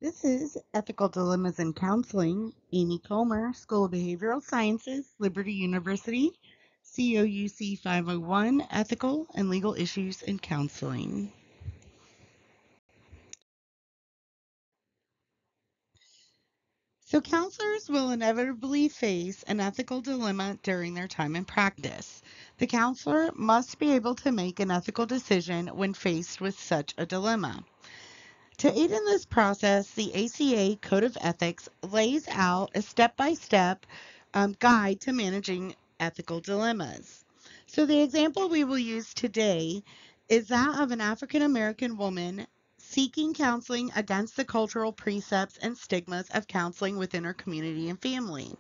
This is Ethical Dilemmas in Counseling. Amy Comer, School of Behavioral Sciences, Liberty University, COUC 501, Ethical and Legal Issues in Counseling. So, counselors will inevitably face an ethical dilemma during their time in practice. The counselor must be able to make an ethical decision when faced with such a dilemma. To aid in this process, the ACA Code of Ethics lays out a step by step guide to managing ethical dilemmas. So, the example we will use today is that of an African American woman seeking counseling against the cultural precepts and stigmas of counseling within her community and family.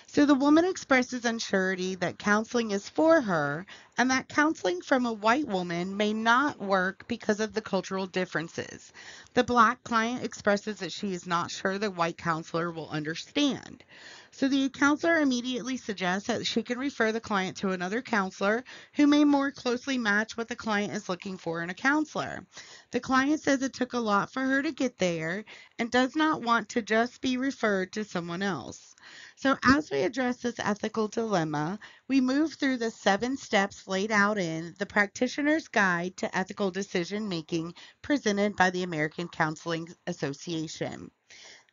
So the woman expresses unsurety that counseling is for her and that counseling from a white woman may not work because of the cultural differences. The black client expresses that she is not sure the white counselor will understand. So the counselor immediately suggests that she can refer the client to another counselor who may more closely match what the client is looking for in a counselor. The client says it took a lot for her to get there and does not want to just be referred to someone else. So, as we address this ethical dilemma, we move through the 7 steps laid out in the Practitioner's Guide to Ethical Decision Making presented by the American Counseling Association.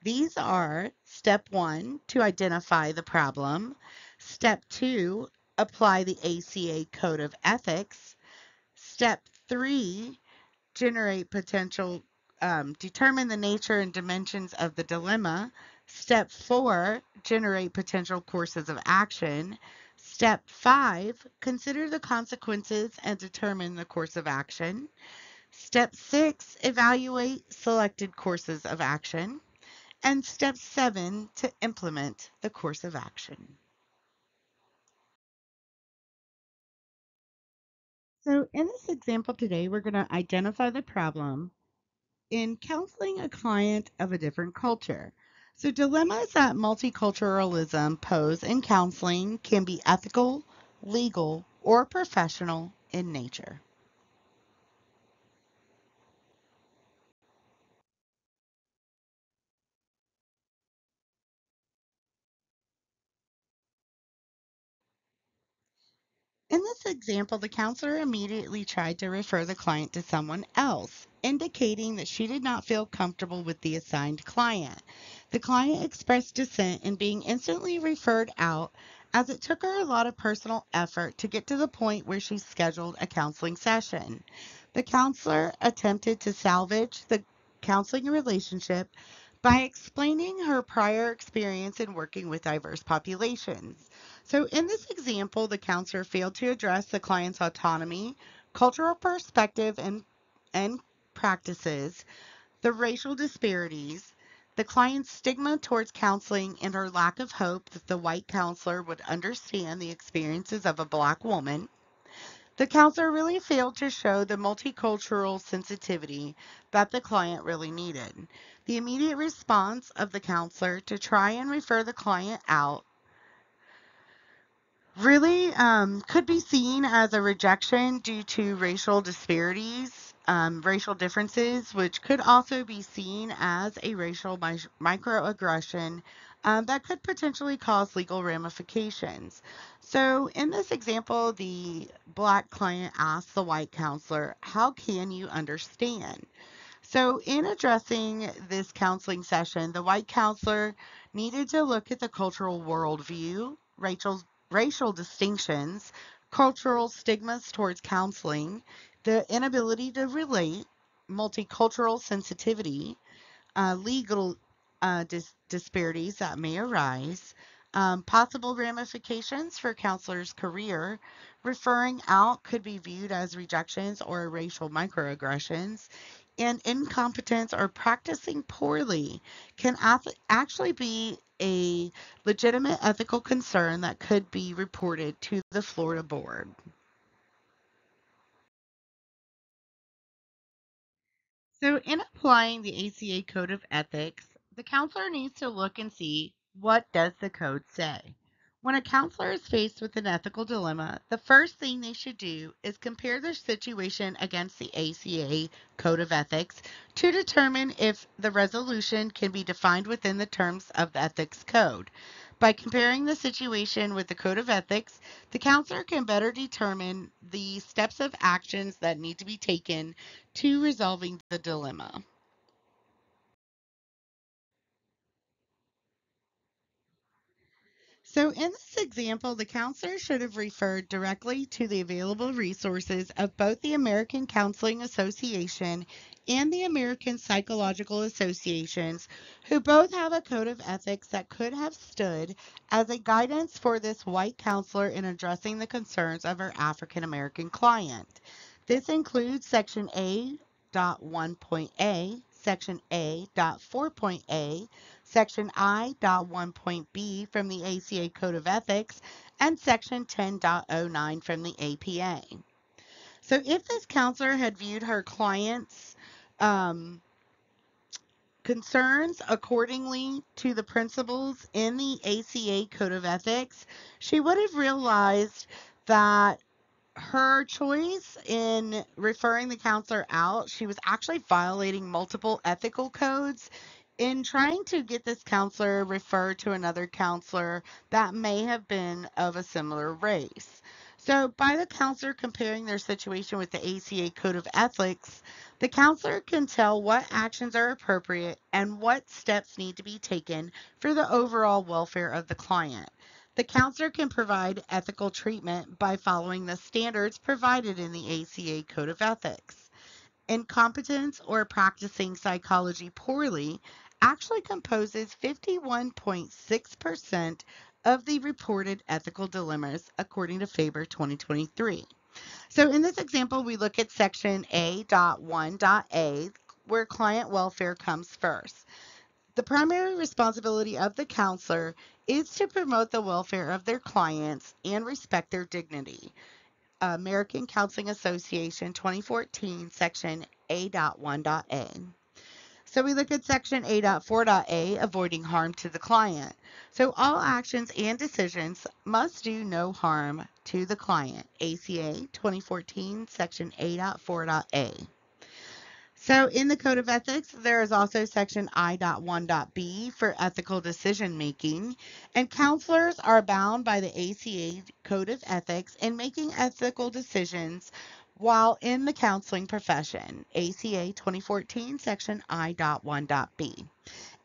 These are step 1, to identify the problem, step 2, apply the ACA Code of Ethics, step 3, generate potential, determine the nature and dimensions of the dilemma. Step 4, generate potential courses of action. Step 5, consider the consequences and determine the course of action. Step 6, evaluate selected courses of action. And step 7, to implement the course of action. So in this example today, we're going to identify the problem in counseling a client of a different culture. So, dilemmas that multiculturalism pose in counseling can be ethical, legal, or professional in nature. In this example, the counselor immediately tried to refer the client to someone else, indicating that she did not feel comfortable with the assigned client. The client expressed dissent in being instantly referred out as it took her a lot of personal effort to get to the point where she scheduled a counseling session. The counselor attempted to salvage the counseling relationship by explaining her prior experience in working with diverse populations. So, in this example, the counselor failed to address the client's autonomy, cultural perspective, and practices, the racial disparities, the client's stigma towards counseling, and her lack of hope that the white counselor would understand the experiences of a black woman. The counselor really failed to show the multicultural sensitivity that the client really needed. The immediate response of the counselor to try and refer the client out really could be seen as a rejection due to racial disparities, racial differences, which could also be seen as a racial microaggression that could potentially cause legal ramifications. So, in this example, the black client asked the white counselor, "How can you understand?" So, in addressing this counseling session, the white counselor needed to look at the cultural worldview, racial distinctions, cultural stigmas towards counseling, the inability to relate, multicultural sensitivity, legal disparities that may arise, possible ramifications for counselors' career. Referring out could be viewed as rejections or racial microaggressions, and incompetence or practicing poorly can actually be a legitimate ethical concern that could be reported to the Florida board. So, in applying the ACA Code of Ethics, the counselor needs to look and see, what does the code say? When a counselor is faced with an ethical dilemma, the first thing they should do is compare their situation against the ACA Code of Ethics to determine if the resolution can be defined within the terms of the Ethics Code. By comparing the situation with the Code of Ethics, the counselor can better determine the steps of actions that need to be taken to resolving the dilemma. So, in this example, the counselor should have referred directly to the available resources of both the American Counseling Association and the American Psychological Associations, who both have a code of ethics that could have stood as a guidance for this white counselor in addressing the concerns of her African American client. This includes Section A.1.A, Section A.4.A, Section I.1.B from the ACA Code of Ethics, and Section 10.09 from the APA. So if this counselor had viewed her client's um, concerns accordingly to the principles in the ACA Code of Ethics, she would have realized that her choice in referring the counselor out, she was actually violating multiple ethical codes in trying to get this counselor referred to another counselor that may have been of a similar race. So, by the counselor comparing their situation with the ACA Code of Ethics, the counselor can tell what actions are appropriate and what steps need to be taken for the overall welfare of the client. The counselor can provide ethical treatment by following the standards provided in the ACA Code of Ethics. Incompetence or practicing psychology poorly actually composes 51.6% of the reported ethical dilemmas, according to Faber 2023. So in this example, we look at section A.1.A, where client welfare comes first. The primary responsibility of the counselor is to promote the welfare of their clients and respect their dignity. American Counseling Association 2014, section A.1.A. So we look at section A.4.A, avoiding harm to the client. So all actions and decisions must do no harm to the client. ACA 2014, section A.4.A. So in the Code of Ethics, there is also section I.1.B for ethical decision making, and counselors are bound by the ACA Code of Ethics in making ethical decisions while in the counseling profession. ACA 2014, section I.1.B.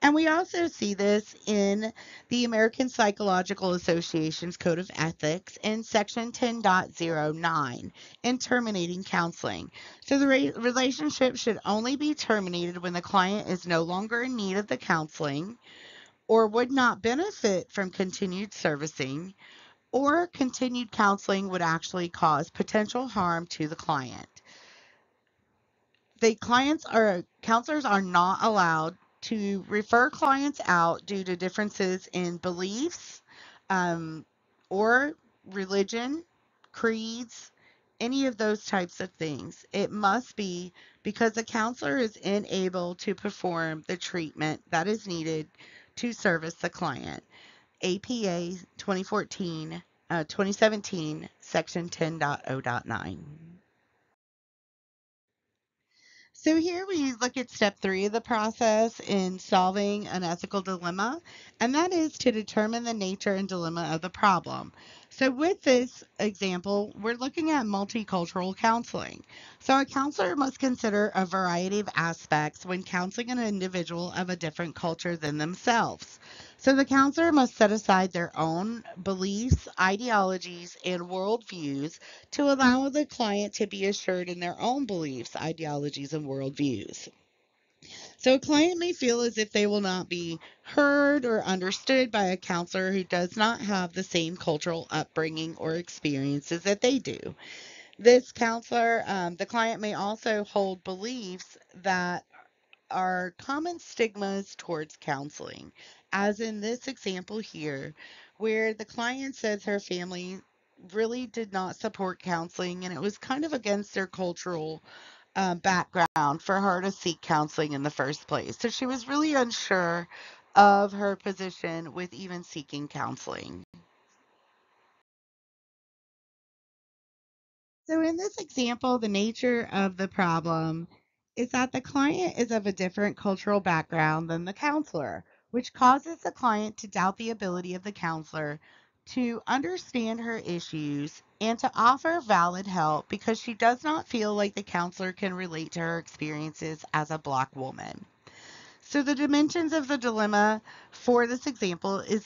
And we also see this in the American Psychological Association's Code of Ethics in Section 10.09 in terminating counseling. So the relationship should only be terminated when the client is no longer in need of the counseling or would not benefit from continued servicing, or continued counseling would actually cause potential harm to the client. The counselors are not allowed to refer clients out due to differences in beliefs, um, or religion, creeds, any of those types of things. It must be because the counselor is unable to perform the treatment that is needed to service the client. APA 2017, section 10.0.9. So here we look at step 3 of the process in solving an ethical dilemma, and that is to determine the nature and dilemma of the problem. So with this example, we're looking at multicultural counseling. So a counselor must consider a variety of aspects when counseling an individual of a different culture than themselves. So the counselor must set aside their own beliefs, ideologies, and worldviews to allow the client to be assured in their own beliefs, ideologies, and worldviews. So a client may feel as if they will not be heard or understood by a counselor who does not have the same cultural upbringing or experiences that they do. This counselor, the client may also hold beliefs that are common stigmas towards counseling, as in this example here, where the client says her family really did not support counseling and it was kind of against their cultural background for her to seek counseling in the first place. So she was really unsure of her position with even seeking counseling. So, in this example, the nature of the problem is that the client is of a different cultural background than the counselor, which causes the client to doubt the ability of the counselor to understand her issues and to offer valid help because she does not feel like the counselor can relate to her experiences as a Black woman. So the dimensions of the dilemma for this example is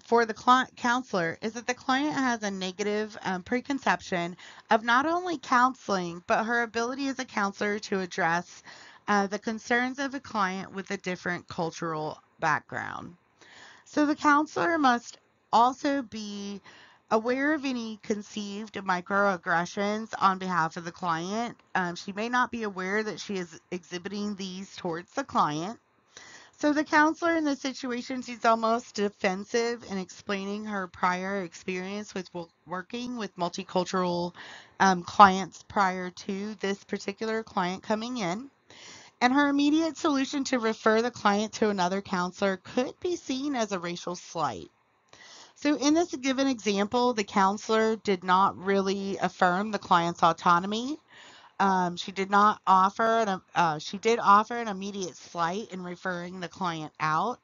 for the counselor is that the client has a negative preconception of not only counseling, but her ability as a counselor to address the concerns of a client with a different cultural background. So the counselor must also be aware of any conceived microaggressions on behalf of the client. She may not be aware that she is exhibiting these towards the client. So the counselor in this situation, she's almost defensive in explaining her prior experience with working with multicultural clients prior to this particular client coming in. And her immediate solution to refer the client to another counselor could be seen as a racial slight. So in this given example, the counselor did not really affirm the client's autonomy. She did not offer she did offer an immediate slight in referring the client out,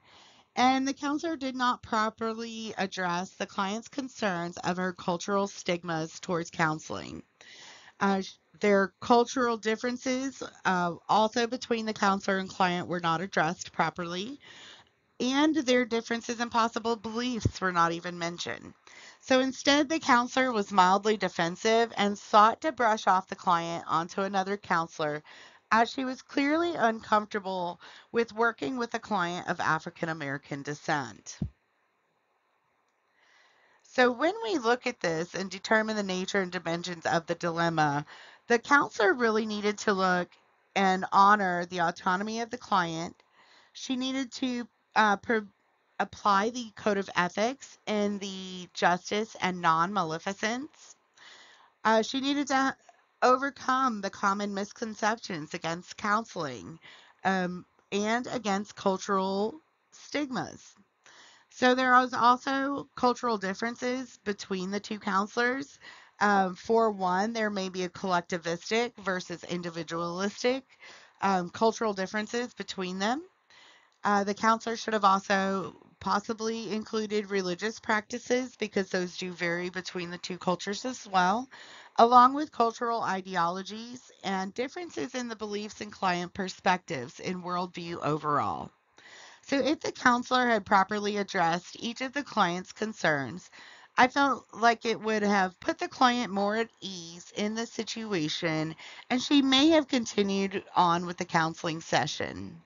and the counselor did not properly address the client's concerns of her cultural stigmas towards counseling. Their cultural differences, also between the counselor and client, were not addressed properly, and their differences in possible beliefs were not even mentioned. So instead, the counselor was mildly defensive and sought to brush off the client onto another counselor, as she was clearly uncomfortable with working with a client of African American descent. So when we look at this and determine the nature and dimensions of the dilemma, the counselor really needed to look and honor the autonomy of the client. She needed to apply the code of ethics in the justice and non-maleficence. She needed to overcome the common misconceptions against counseling and against cultural stigmas. So there was also cultural differences between the two counselors. For one, there may be a collectivistic versus individualistic cultural differences between them. The counselor should have also possibly included religious practices because those do vary between the two cultures as well, along with cultural ideologies and differences in the beliefs and client perspectives in worldview overall. So, if the counselor had properly addressed each of the client's concerns, I felt like it would have put the client more at ease in the situation, and she may have continued on with the counseling session.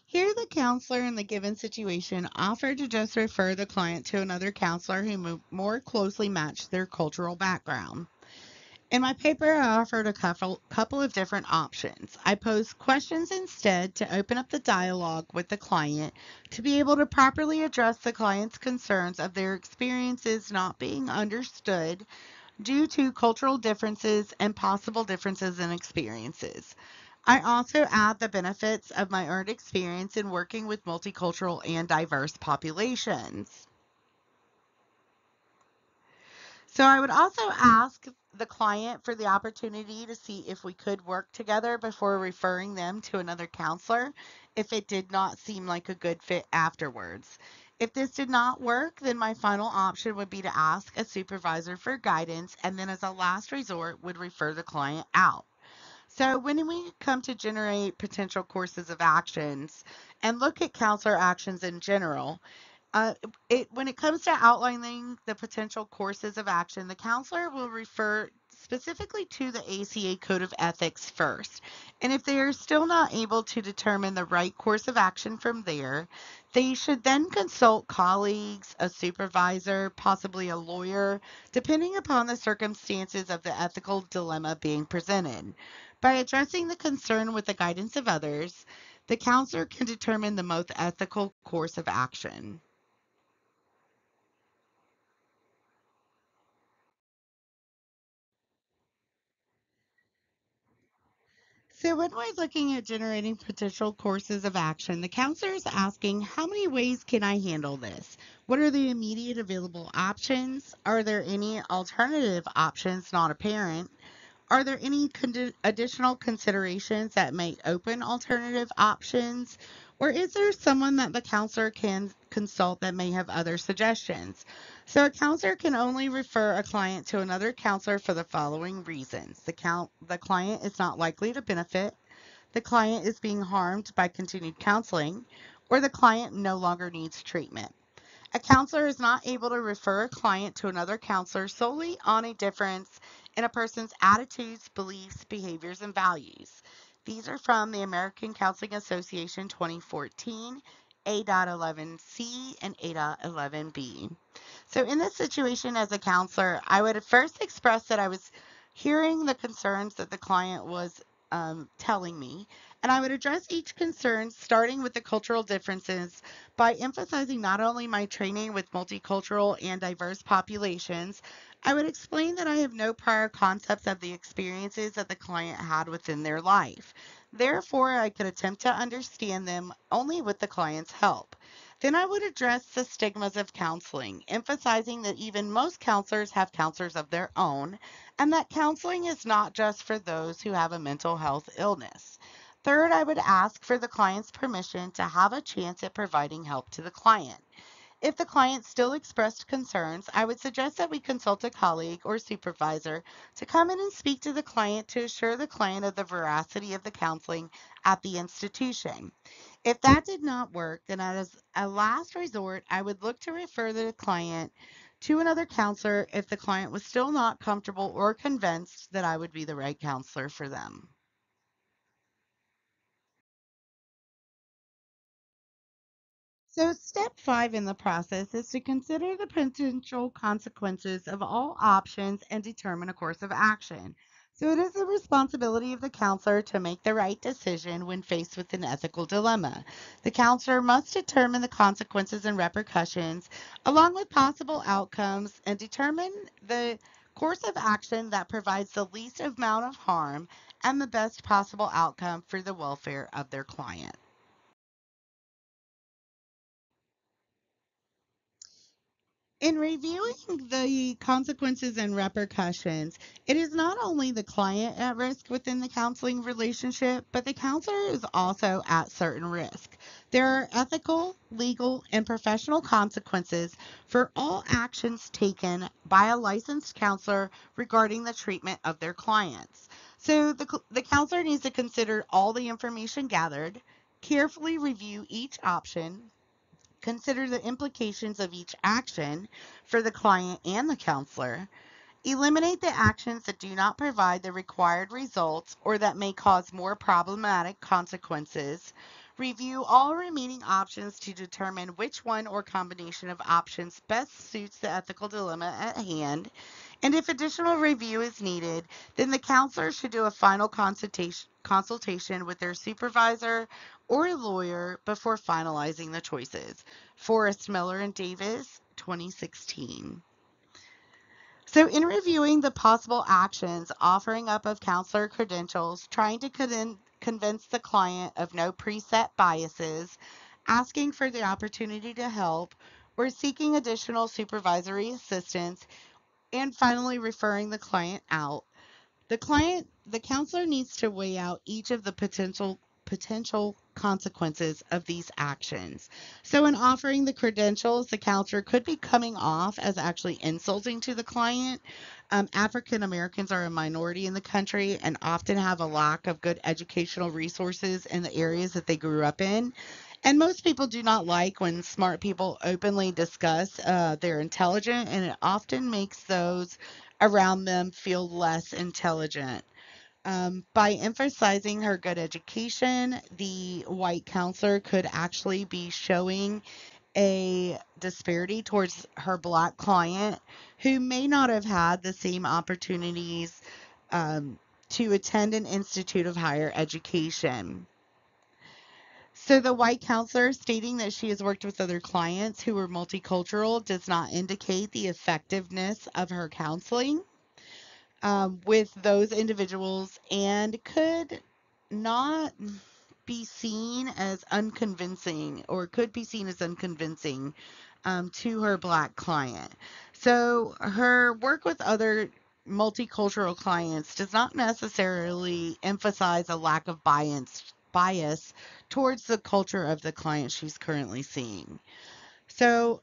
Here, the counselor in the given situation offered to just refer the client to another counselor who more closely matched their cultural background. In my paper, I offered a couple of different options. I posed questions instead to open up the dialogue with the client to be able to properly address the client's concerns of their experiences not being understood due to cultural differences and possible differences in experiences. I also add the benefits of my earned experience in working with multicultural and diverse populations. So I would also ask the client for the opportunity to see if we could work together before referring them to another counselor if it did not seem like a good fit afterwards. If this did not work, then my final option would be to ask a supervisor for guidance and then as a last resort would refer the client out. So when we come to generate potential courses of actions and look at counselor actions in general, uh, when it comes to outlining the potential courses of action, the counselor will refer specifically to the ACA Code of Ethics first. And if they are still not able to determine the right course of action from there, they should then consult colleagues, a supervisor, possibly a lawyer, depending upon the circumstances of the ethical dilemma being presented. By addressing the concern with the guidance of others, the counselor can determine the most ethical course of action. So, when we're looking at generating potential courses of action, the counselor is asking, how many ways can I handle this? What are the immediate available options? Are there any alternative options not apparent? Are there any additional considerations that may open alternative options? Or is there someone that the counselor can consult that may have other suggestions? So, a counselor can only refer a client to another counselor for the following reasons: the client is not likely to benefit, the client is being harmed by continued counseling, or the client no longer needs treatment. A counselor is not able to refer a client to another counselor solely on a difference in a person's attitudes, beliefs, behaviors, and values. These are from the American Counseling Association 2014, A.11c and A.11b. So, in this situation as a counselor, I would first express that I was hearing the concerns that the client was telling me, and I would address each concern starting with the cultural differences by emphasizing not only my training with multicultural and diverse populations. I would explain that I have no prior concepts of the experiences that the client had within their life. Therefore, I could attempt to understand them only with the client's help. Then I would address the stigmas of counseling, emphasizing that even most counselors have counselors of their own, and that counseling is not just for those who have a mental health illness. Third, I would ask for the client's permission to have a chance at providing help to the client. If the client still expressed concerns, I would suggest that we consult a colleague or supervisor to come in and speak to the client to assure the client of the veracity of the counseling at the institution. If that did not work, then as a last resort, I would look to refer the client to another counselor if the client was still not comfortable or convinced that I would be the right counselor for them. So, step 5 in the process is to consider the potential consequences of all options and determine a course of action. So, it is the responsibility of the counselor to make the right decision when faced with an ethical dilemma. The counselor must determine the consequences and repercussions, along with possible outcomes, and determine the course of action that provides the least amount of harm and the best possible outcome for the welfare of their client. In reviewing the consequences and repercussions, it is not only the client at risk within the counseling relationship, but the counselor is also at certain risk. There are ethical, legal, and professional consequences for all actions taken by a licensed counselor regarding the treatment of their clients. So the counselor needs to consider all the information gathered, carefully review each option, consider the implications of each action for the client and the counselor. Eliminate the actions that do not provide the required results or that may cause more problematic consequences. Review all remaining options to determine which one or combination of options best suits the ethical dilemma at hand. And if additional review is needed, then the counselor should do a final consultation with their supervisor or a lawyer before finalizing the choices. Forrest Miller and Davis, 2016. So, in reviewing the possible actions, offering up of counselor credentials, trying to convince the client of no preset biases, asking for the opportunity to help, or seeking additional supervisory assistance, and finally referring the client out, the counselor needs to weigh out each of the potential consequences of these actions. So in offering the credentials, the counselor could be coming off as actually insulting to the client. African Americans are a minority in the country and often have a lack of good educational resources in the areas that they grew up in. And most people do not like when smart people openly discuss they're intelligent, and it often makes those around them feel less intelligent. By emphasizing her good education, the white counselor could actually be showing a disparity towards her black client who may not have had the same opportunities to attend an institute of higher education. So the white counselor stating that she has worked with other clients who were multicultural does not indicate the effectiveness of her counseling with those individuals and could not be seen as unconvincing, or could be seen as unconvincing to her black client. So her work with other multicultural clients does not necessarily emphasize a lack of bias towards the culture of the client she's currently seeing. So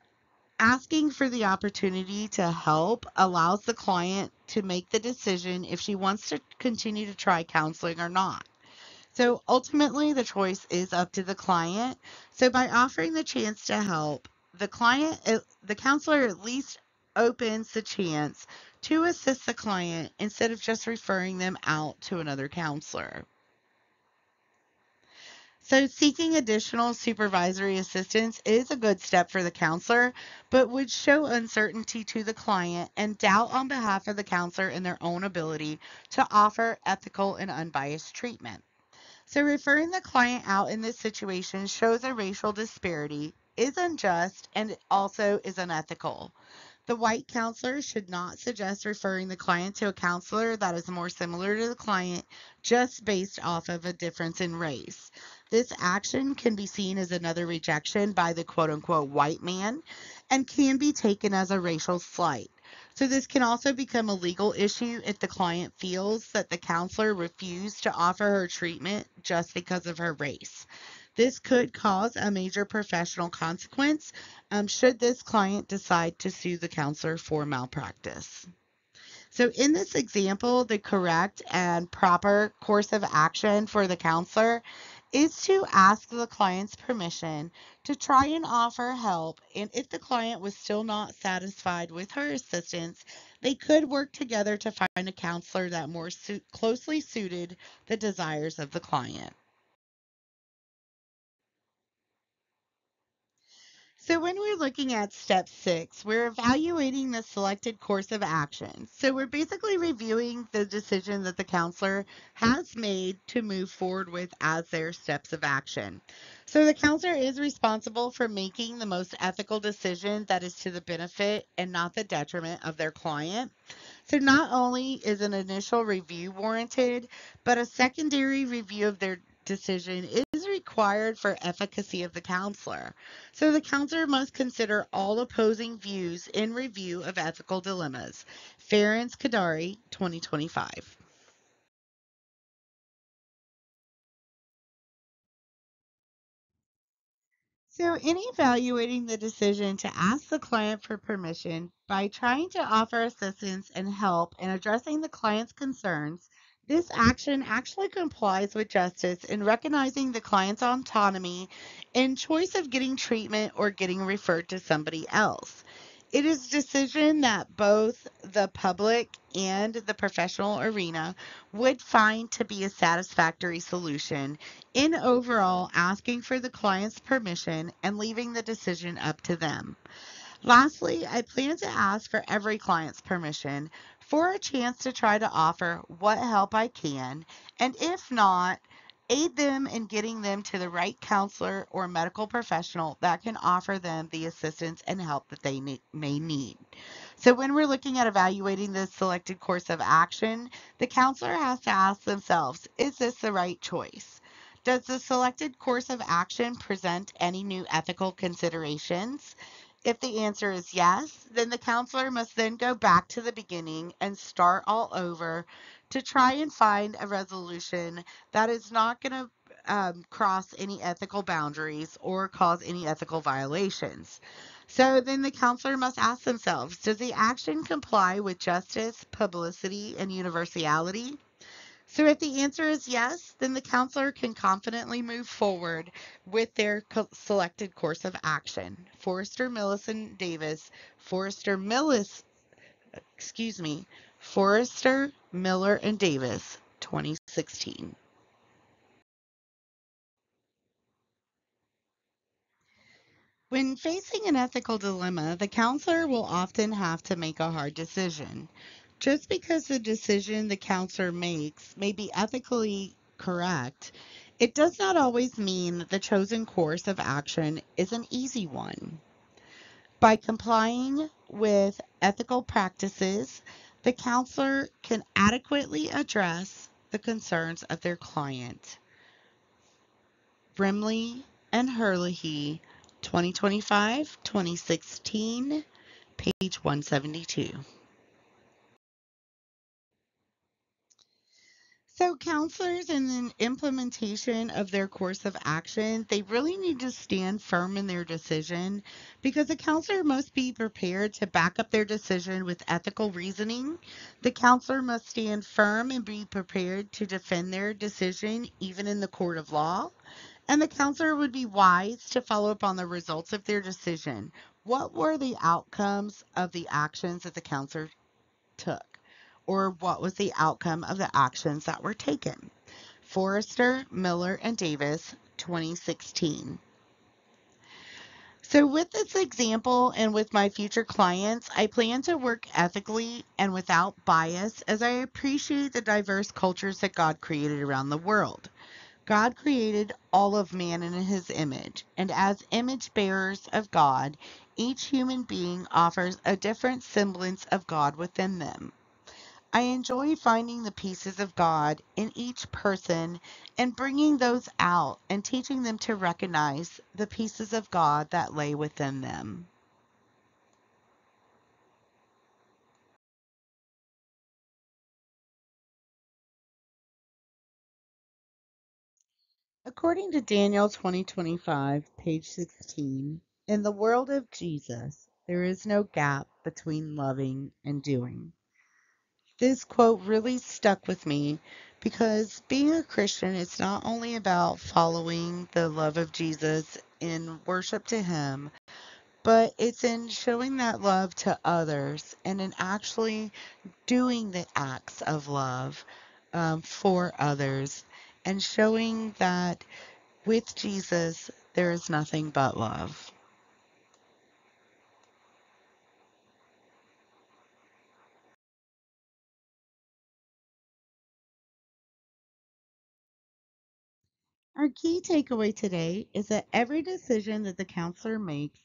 asking for the opportunity to help allows the client to make the decision if she wants to continue to try counseling or not. So ultimately, the choice is up to the client. So by offering the chance to help, the counselor at least opens the chance to assist the client instead of just referring them out to another counselor. So seeking additional supervisory assistance is a good step for the counselor, but would show uncertainty to the client and doubt on behalf of the counselor in their own ability to offer ethical and unbiased treatment. So referring the client out in this situation shows a racial disparity, is unjust, and it also is unethical. The white counselor should not suggest referring the client to a counselor that is more similar to the client just based off of a difference in race. This action can be seen as another rejection by the quote unquote white man and can be taken as a racial slight. So, this can also become a legal issue if the client feels that the counselor refused to offer her treatment just because of her race. This could cause a major professional consequence should this client decide to sue the counselor for malpractice. So, in this example, the correct and proper course of action for the counselor is to ask the client's permission to try and offer help. And if the client was still not satisfied with her assistance, they could work together to find a counselor that more closely suited the desires of the client. So when we're looking at step 6, we're evaluating the selected course of action. So we're basically reviewing the decision that the counselor has made to move forward with as their steps of action. So the counselor is responsible for making the most ethical decision that is to the benefit and not the detriment of their client. So not only is an initial review warranted, but a secondary review of their decision is required for efficacy of the counselor. So the counselor must consider all opposing views in review of ethical dilemmas. Ferenc Kadari, 2025. So, in evaluating the decision to ask the client for permission by trying to offer assistance and help in addressing the client's concerns, this action actually complies with justice in recognizing the client's autonomy in choice of getting treatment or getting referred to somebody else. It is a decision that both the public and the professional arena would find to be a satisfactory solution in overall asking for the client's permission and leaving the decision up to them. Lastly, I plan to ask for every client's permission for a chance to try to offer what help I can, and if not, aid them in getting them to the right counselor or medical professional that can offer them the assistance and help that they may need. So, when we're looking at evaluating the selected course of action, the counselor has to ask themselves, is this the right choice? Does the selected course of action present any new ethical considerations? If the answer is yes, then the counselor must then go back to the beginning and start all over to try and find a resolution that is not going to cross any ethical boundaries or cause any ethical violations. So then the counselor must ask themselves, does the action comply with justice, publicity, and universality? So if the answer is yes, then the counselor can confidently move forward with their selected course of action. Forrester Millicent Davis, Forrester Millis, excuse me, Forrester Miller and Davis, 2016. When facing an ethical dilemma, the counselor will often have to make a hard decision. Just because the decision the counselor makes may be ethically correct, it does not always mean the chosen course of action is an easy one. By complying with ethical practices, the counselor can adequately address the concerns of their client. Brimley and Herlihy, 2025-2016, page 172. So counselors in the implementation of their course of action, they really need to stand firm in their decision because a counselor must be prepared to back up their decision with ethical reasoning. The counselor must stand firm and be prepared to defend their decision even in the court of law. And the counselor would be wise to follow up on the results of their decision. What were the outcomes of the actions that the counselor took? Or what was the outcome of the actions that were taken? Forrester, Miller, and Davis, 2016. So, with this example and with my future clients, I plan to work ethically and without bias as I appreciate the diverse cultures that God created around the world. God created all of man in his image, and as image bearers of God, each human being offers a different semblance of God within them. I enjoy finding the pieces of God in each person and bringing those out and teaching them to recognize the pieces of God that lay within them. According to Daniel 2025, page 16, in the world of Jesus, there is no gap between loving and doing. This quote really stuck with me because being a Christian is not only about following the love of Jesus in worship to Him, but it's in showing that love to others and in actually doing the acts of love for others and showing that with Jesus there is nothing but love. Our key takeaway today is that every decision that the counselor makes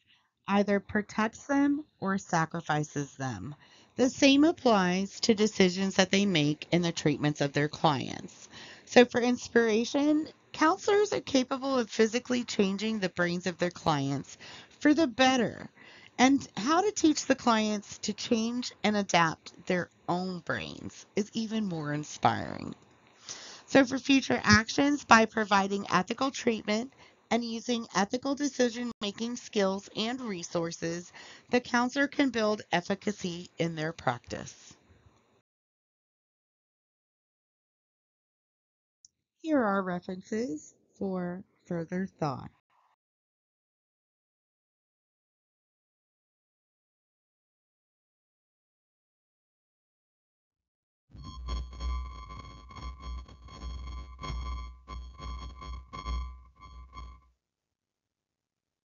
either protects them or sacrifices them. The same applies to decisions that they make in the treatments of their clients. So, for inspiration, counselors are capable of physically changing the brains of their clients for the better. And how to teach the clients to change and adapt their own brains is even more inspiring. So, for future actions, by providing ethical treatment and using ethical decision making skills and resources, the counselor can build efficacy in their practice. Here are references for further thought.